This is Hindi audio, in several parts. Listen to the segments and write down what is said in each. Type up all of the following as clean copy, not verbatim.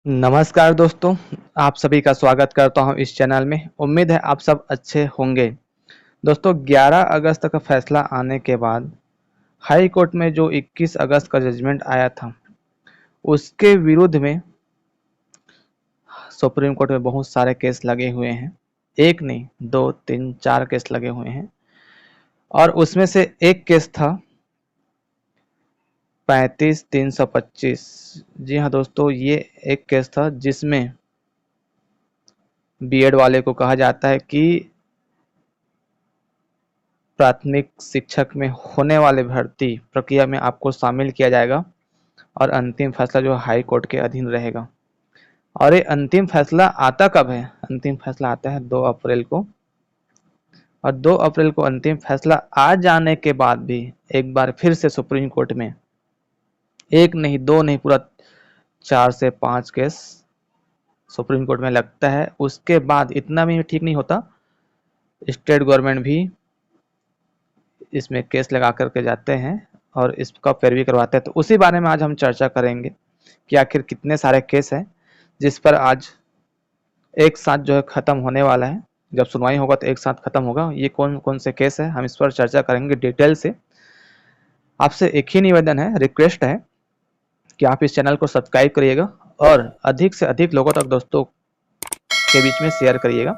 नमस्कार दोस्तों, आप सभी का स्वागत करता हूं इस चैनल में। उम्मीद है आप सब अच्छे होंगे। दोस्तों 11 अगस्त का फैसला आने के बाद हाई कोर्ट में जो 21 अगस्त का जजमेंट आया था, उसके विरुद्ध में सुप्रीम कोर्ट में बहुत सारे केस लगे हुए हैं। एक नहीं, 2, 3, 4 केस लगे हुए हैं और उसमें से एक केस था 35-325। जी हाँ दोस्तों, ये एक केस था जिसमें बीएड वाले को कहा जाता है कि प्राथमिक शिक्षक में होने वाले भर्ती प्रक्रिया में आपको शामिल किया जाएगा और अंतिम फैसला जो हाई कोर्ट के अधीन रहेगा। और ये अंतिम फैसला आता कब है? अंतिम फैसला आता है 2 अप्रैल को। और 2 अप्रैल को अंतिम फैसला आ जाने के बाद भी एक बार फिर से सुप्रीम कोर्ट में एक नहीं, 2 नहीं, पूरा 4 से 5 केस सुप्रीम कोर्ट में लगता है। उसके बाद इतना भी ठीक नहीं होता, स्टेट गवर्नमेंट भी इसमें केस लगा करके जाते हैं और इसका पैरवी करवाते हैं। तो उसी बारे में आज हम चर्चा करेंगे कि आखिर कितने सारे केस हैं जिस पर आज एक साथ जो है ख़त्म होने वाला है। जब सुनवाई होगा तो एक साथ ख़त्म होगा। ये कौन कौन से केस है, हम इस पर चर्चा करेंगे डिटेल से। आपसे एक ही निवेदन है, रिक्वेस्ट है कि आप इस चैनल को सब्सक्राइब करिएगा और अधिक से अधिक लोगों तक दोस्तों के बीच में शेयर करिएगा,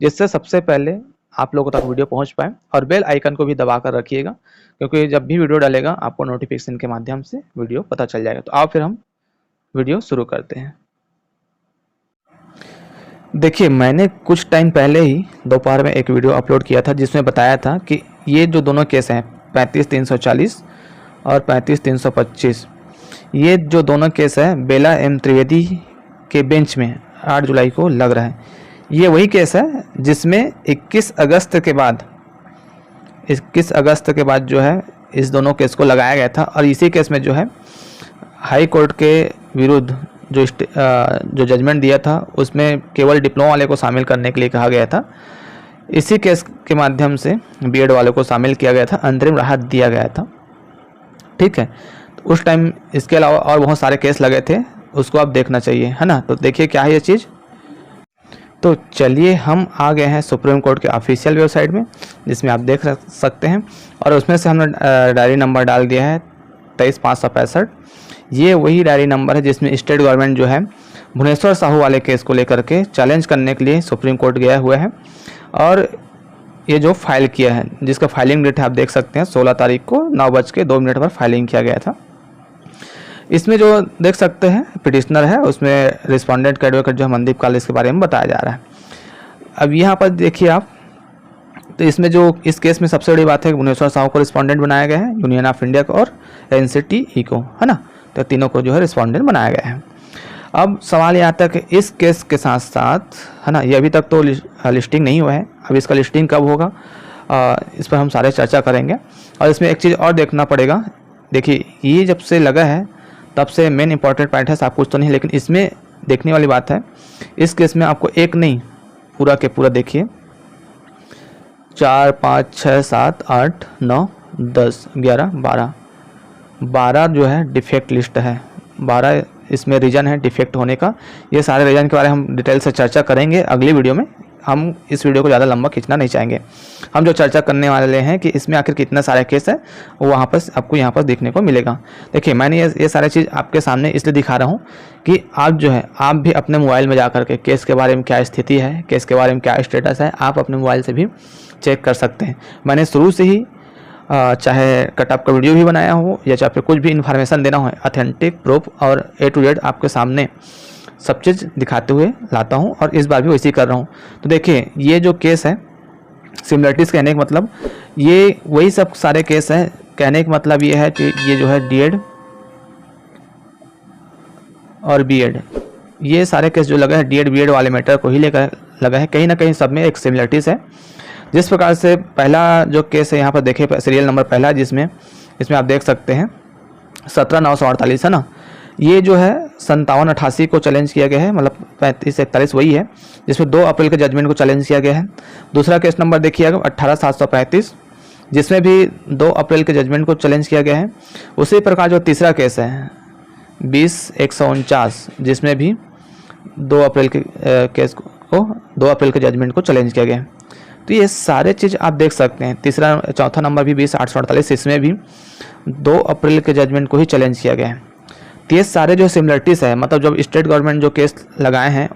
जिससे सबसे पहले आप लोगों तक वीडियो पहुंच पाए। और बेल आइकन को भी दबा कर रखिएगा, क्योंकि जब भी वीडियो डालेगा आपको नोटिफिकेशन के माध्यम से वीडियो पता चल जाएगा। तो आओ फिर हम वीडियो शुरू करते हैं। देखिए, मैंने कुछ टाइम पहले ही दोपहर में एक वीडियो अपलोड किया था जिसमें बताया था कि ये जो दोनों केस हैं 35-340 और 35-325, ये जो दोनों केस है बेला एम त्रिवेदी के बेंच में 8 जुलाई को लग रहा है। ये वही केस है जिसमें 21 अगस्त के बाद जो है इस दोनों केस को लगाया गया था। और इसी केस में जो है हाई कोर्ट के विरुद्ध जो जजमेंट दिया था उसमें केवल डिप्लोमा वाले को शामिल करने के लिए कहा गया था। इसी केस के माध्यम से बीएड वाले को शामिल किया गया था, अंतरिम राहत दिया गया था। ठीक है, तो उस टाइम इसके अलावा और बहुत सारे केस लगे थे, उसको आप देखना चाहिए, है ना। तो देखिए क्या है ये चीज़। तो चलिए हम आ गए हैं सुप्रीम कोर्ट के ऑफिशियल वेबसाइट में, जिसमें आप देख सकते हैं। और उसमें से हमने डायरी नंबर डाल दिया है 23-565। ये वही डायरी नंबर है जिसमें स्टेट गवर्नमेंट जो है भुवनेश्वर साहू वाले केस को लेकर के चैलेंज करने के लिए सुप्रीम कोर्ट गया हुआ है। और ये जो फाइल किया है, जिसका फाइलिंग डेट है आप देख सकते हैं 16 तारीख को 9:02 पर फाइलिंग किया गया था। इसमें जो देख सकते हैं पिटिशनर है, उसमें रिस्पोंडेंट का एडवोकेट जो है मनदीप कालिस के बारे में बताया जा रहा है। अब यहाँ पर देखिए आप, तो इसमें जो इस केस में सबसे बड़ी बात है कि भुवनेश्वर साहू को रिस्पोंडेंट बनाया गया है, यूनियन ऑफ इंडिया को और एनसीटीई को, है ना। तो तीनों को जो है रिस्पोंडेंट बनाया गया है। अब सवाल ये आता है कि इस केस के साथ साथ, है ना, ये अभी तक तो लिस्टिंग नहीं हुआ है, अब इसका लिस्टिंग कब होगा इस पर हम सारे चर्चा करेंगे। और इसमें एक चीज़ और देखना पड़ेगा। देखिए, ये जब से लगा है तब से मेन इंपॉर्टेंट पॉइंट है, सब कुछ तो नहीं, लेकिन इसमें देखने वाली बात है, इस केस में आपको एक नहीं पूरा के पूरा देखिए 4, 5, 6, 7, 8, 9, 10, 11, 12 जो है डिफेक्ट लिस्ट है। 12 इसमें रीजन है डिफेक्ट होने का। ये सारे रीजन के बारे में हम डिटेल से चर्चा करेंगे अगली वीडियो में। हम इस वीडियो को ज़्यादा लंबा खींचना नहीं चाहेंगे। हम जो चर्चा करने वाले हैं कि इसमें आखिर कितने सारे केस है, वो वहाँ पर आपको यहाँ पर देखने को मिलेगा। देखिए, मैंने ये सारे चीज़ आपके सामने इसलिए दिखा रहा हूँ कि आप जो है आप भी अपने मोबाइल में जा कर के केस के बारे में क्या स्थिति है, केस के बारे में क्या स्टेटस है, आप अपने मोबाइल से भी चेक कर सकते हैं। मैंने शुरू से ही चाहे कटअप का वीडियो भी बनाया हो या चाहे कुछ भी इन्फॉर्मेशन देना हो, ऑथेंटिक प्रूफ और A to Z आपके सामने सब चीज़ दिखाते हुए लाता हूं, और इस बार भी वैसे ही कर रहा हूं। तो देखिए, ये जो केस है सिमिलरिटीज़ कहने का मतलब ये वही सब सारे केस हैं। कहने का मतलब ये है कि ये जो है डीएड और बीएड, ये सारे केस जो लगा है डीएड बीएड वाले मैटर को ही लेकर लगा है। कहीं ना कहीं सब में एक सिमिलरिटीज़ है। जिस प्रकार से पहला जो केस है यहाँ पर देखे, सीरियल नंबर पहला, जिसमें इसमें आप देख सकते हैं 17/948 है ना। ये जो है 5788 को चैलेंज किया गया है, मतलब 3541 वही है जिसमें 2 अप्रैल के जजमेंट को चैलेंज किया गया है। दूसरा केस नंबर देखिए 18735, जिसमें भी 2 अप्रैल के जजमेंट को चैलेंज किया गया है। उसी प्रकार जो तीसरा केस है 20/149, जिसमें भी 2 अप्रैल के केस को 2 अप्रैल के जजमेंट को चैलेंज किया गया है। तो ये सारे चीज़ आप देख सकते हैं। चौथा नंबर भी 20/848, इसमें भी 2 अप्रैल के जजमेंट को ही चैलेंज किया गया है। तो ये सारे जो सिमिलरिटीज़ है, मतलब जब स्टेट गवर्नमेंट जो केस लगाए हैं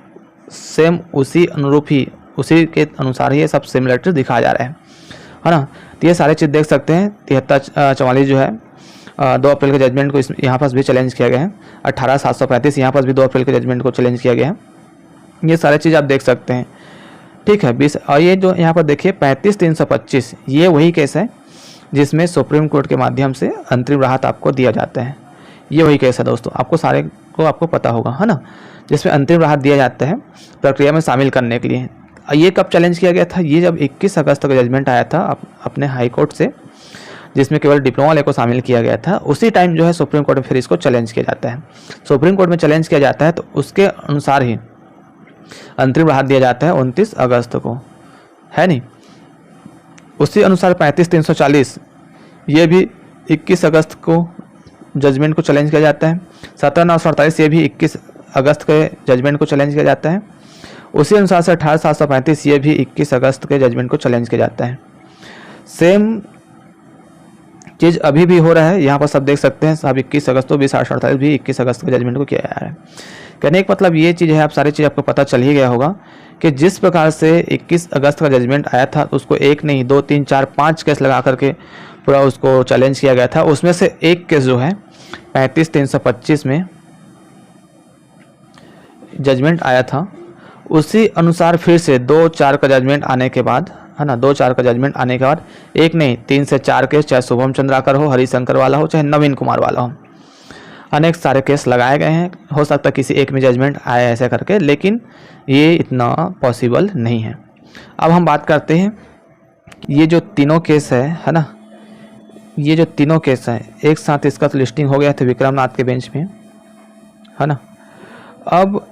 सेम उसी अनुरूप ही, उसी के अनुसार ही ये सब सिमिलरिटीज दिखाया जा रहा है ना। तो ये सारे चीज़ देख सकते हैं। 7344 जो है 2 अप्रैल के जजमेंट को यहाँ पर भी चैलेंज किया गया है। 18735 यहाँ पर भी 2 अप्रैल के जजमेंट को चैलेंज किया गया है। ये सारे चीज़ आप देख सकते हैं, ठीक है। 20 और ये जो यहाँ पर देखिए 35325, ये वही केस है जिसमें सुप्रीम कोर्ट के माध्यम से अंतरिम राहत आपको दिया जाता है। ये वही केस है दोस्तों, आपको सारे को आपको पता होगा, है ना, जिसमें अंतरिम राहत दिया जाता है प्रक्रिया में शामिल करने के लिए। ये कब चैलेंज किया गया था? ये जब 21 अगस्त का जजमेंट आया था अपने हाई कोर्ट से, जिसमें केवल डिप्लोमा वाले को शामिल किया गया था, उसी टाइम जो है सुप्रीम कोर्ट में फिर इसको चैलेंज किया जाता है। सुप्रीम कोर्ट में चैलेंज किया जाता है तो उसके अनुसार ही अंतरिम राहत दिया जाता है 29 अगस्त को, है नहीं। उसी अनुसार 35340 ये भी 21 अगस्त को जजमेंट को चैलेंज किया जाता है। 17948 ये भी 21 अगस्त के जजमेंट को चैलेंज किया जाता है। उसी अनुसार से 18735 ये भी 21 अगस्त के जजमेंट को चैलेंज किया जाता है। सेम चीज़ अभी भी हो रहा है, यहाँ पर सब देख सकते हैं। सब 21 अगस्त को 20/848 भी 21 अगस्त के जजमेंट को किया जा रहा है। कहने का मतलब ये चीज़ है, आप सारी चीज़ आपको पता चल ही गया होगा कि जिस प्रकार से 21 अगस्त का जजमेंट आया था उसको 1 नहीं 2 3 4 5 केस लगा करके पूरा उसको चैलेंज किया गया था। उसमें से एक केस जो है 35325 में जजमेंट आया था, उसी अनुसार फिर से 2-4 का जजमेंट आने के बाद, है ना, 2-4 का जजमेंट आने के बाद 1 नहीं 3 से 4 केस, चाहे शुभम चंद्राकर हो, हरिशंकर वाला हो, चाहे नवीन कुमार वाला हो, अनेक सारे केस लगाए गए हैं। हो सकता है किसी एक में जजमेंट आया ऐसे करके, लेकिन ये इतना पॉसिबल नहीं है। अब हम बात करते हैं ये जो तीनों केस है ना, ये जो तीनों केस हैं एक साथ, इसका तो लिस्टिंग हो गया था विक्रमनाथ के बेंच में, है ना। अब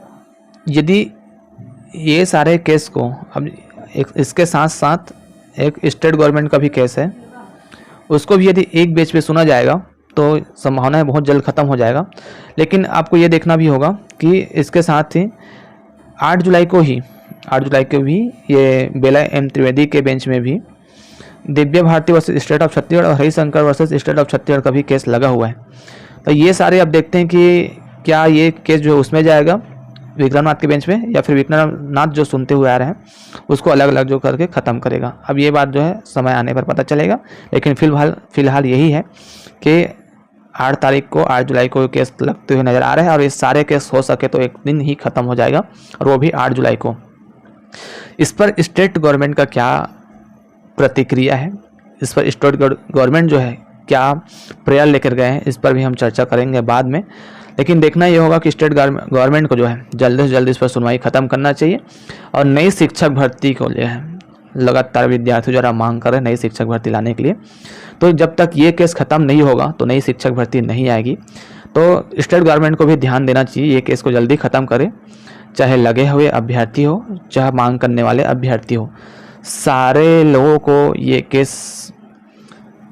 यदि ये सारे केस को, अब इसके साथ साथ एक स्टेट गवर्नमेंट का भी केस है, उसको भी यदि एक बेंच पे सुना जाएगा तो संभावना है बहुत जल्द ख़त्म हो जाएगा। लेकिन आपको ये देखना भी होगा कि इसके साथ ही 8 जुलाई को भी ये बेला एम त्रिवेदी के बेंच में भी Divya Bharti versus state of Chhattisgarh और Harishankar versus state of Chhattisgarh का भी केस लगा हुआ है। तो ये सारे आप देखते हैं कि क्या ये केस जो है उसमें जाएगा विक्रमनाथ के बेंच में, या फिर विक्रमनाथ जो सुनते हुए आ रहे हैं उसको अलग अलग जो करके ख़त्म करेगा। अब ये बात जो है समय आने पर पता चलेगा, लेकिन फिलहाल यही है कि 8 जुलाई को केस लगते हुए नज़र आ रहे हैं। और ये सारे केस हो सके तो एक दिन ही ख़त्म हो जाएगा, और वो भी 8 जुलाई को। इस पर स्टेट गवर्नमेंट का क्या प्रतिक्रिया है, इस पर स्टेट गवर्नमेंट जो है क्या प्रयास लेकर गए हैं, इस पर भी हम चर्चा करेंगे बाद में। लेकिन देखना ये होगा कि स्टेट गवर्नमेंट को जो है जल्द से जल्द इस पर सुनवाई ख़त्म करना चाहिए। और नई शिक्षक भर्ती को जो है लगातार विद्यार्थी जरा मांग कर रहे हैं नई शिक्षक भर्ती लाने के लिए। तो जब तक ये केस ख़त्म नहीं होगा तो नई शिक्षक भर्ती नहीं आएगी। तो स्टेट गवर्नमेंट को भी ध्यान देना चाहिए, ये केस को जल्दी ख़त्म करे, चाहे लगे हुए अभ्यर्थी हो, चाहे मांग करने वाले अभ्यर्थी हो, सारे लोगों को ये केस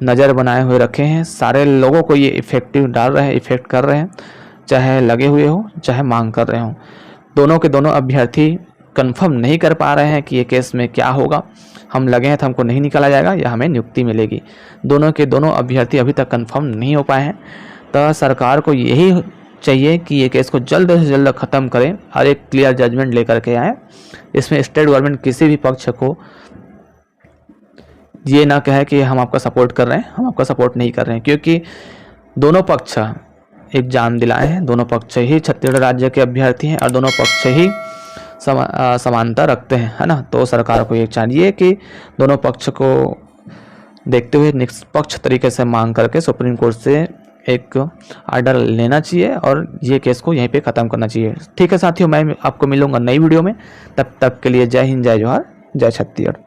नज़र बनाए हुए रखे हैं। सारे लोगों को ये इफेक्टिव डाल रहे हैं, इफेक्ट कर रहे हैं, चाहे लगे हुए हो चाहे मांग कर रहे हो। दोनों के दोनों अभ्यर्थी कंफर्म नहीं कर पा रहे हैं कि ये केस में क्या होगा, हम लगे हैं तो हमको नहीं निकाला जाएगा या हमें नियुक्ति मिलेगी। दोनों के दोनों अभ्यर्थी अभी तक कंफर्म नहीं हो पाए हैं। तो सरकार को यही चाहिए कि ये केस को जल्द से जल्द ख़त्म करें और एक क्लियर जजमेंट लेकर के आए। इसमें स्टेट गवर्नमेंट किसी भी पक्ष को ये ना कहे कि हम आपका सपोर्ट कर रहे हैं, हम आपका सपोर्ट नहीं कर रहे हैं, क्योंकि दोनों पक्ष एग्जाम दिलाए हैं, दोनों पक्ष ही छत्तीसगढ़ राज्य के अभ्यर्थी हैं और दोनों पक्ष ही समानता रखते हैं, है ना। तो सरकार को ये चाहिए कि दोनों पक्ष को देखते हुए निष्पक्ष तरीके से मांग करके सुप्रीम कोर्ट से एक आर्डर लेना चाहिए और ये केस को यहीं पे ख़त्म करना चाहिए। ठीक है साथियों, मैं आपको मिलूंगा नई वीडियो में, तब तक के लिए जय हिंद, जय जोहार, जय छत्तीसगढ़।